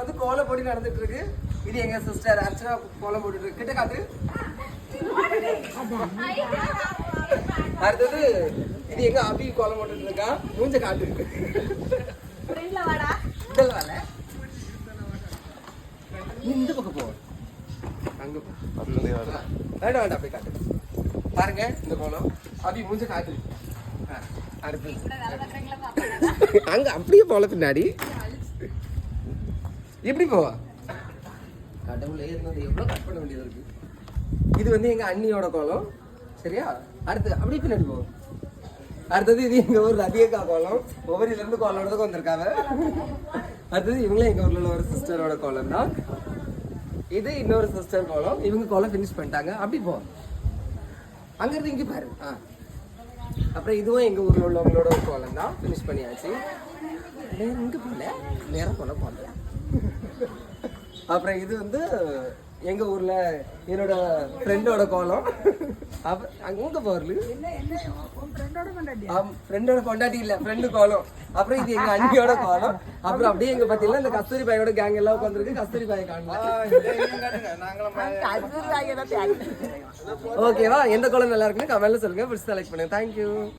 வந்து கோலம் போட்டி நடந்துட்டு இருக்கு. இது எங்க சிஸ்டர் அர்ச்சனா கோலம் போட்டுட்டு இருக்கு. கிட்ட காட்டு. அடுத்தது இது எங்க அபி கோலம் போட்டுட்டு இருக்கா. மூஞ்ச காட்டு. ஃப்ரெண்ட்ல வாடா. இதெல்லாம் வால. இந்த பக்கம் போ. அங்க போ. வேண்டாம் வேண்டாம் அப்படியே காட்டு. பாருங்க இந்த கோலம். அபி மூஞ்ச காட்டு. அடுத்து அங்க அப்படியே போல பின்னாடி எப்படி போவா கடவுளே இருந்தது எவ்வளவு கட் பண்ண வேண்டியது இருக்கு. இது வந்து எங்க அண்ணியோட கோலம். சரியா? அடுத்து அப்படியே பின்னாடி போவோம். அடுத்தது இது எங்க ஊர் ரதியக்கா கோலம். ஒவ்வொருல இருந்து கோலோட வந்திருக்காங்க. அடுத்தது இவங்களும் எங்க ஊர்ல உள்ள ஒரு சிஸ்டரோட கோலம் தான். இது இன்னொரு சிஸ்டர் கோலம். இவங்க கோலம் ஃபினிஷ் பண்ணிட்டாங்க. அப்படி போ. அங்க இருந்து இங்க பாரு. அப்புறம் இதுவும் எங்க ஊர்ல உள்ளவங்களோட ஒரு கோலம் தான். ஃபினிஷ் பண்ணியாச்சு. இங்க போல நேரம் கோலம் போடல. அப்புறம் இது வந்து எங்க ஊர்ல என்னோட ஃப்ரெண்டோட கோலம். அங்க போறல ஃப்ரெண்டோட பொண்டாட்டி இல்ல ஃப்ரெண்டு கோலம். அப்புறம் இது எங்க அண்ணியோட கோலம். அப்புறம் அப்படியே எங்க பாத்தீங்கன்னா இந்த கஸ்தூரி பாயோட கேங் எல்லாம் உட்காந்துருக்கு. கஸ்தூரி பாயை காணலாம். ஓகேவா? எந்த கோலம் நல்லா இருக்குன்னு கமெண்ட்ல சொல்லுங்க. செலக்ட் பண்ணுங்க. தேங்க்யூ.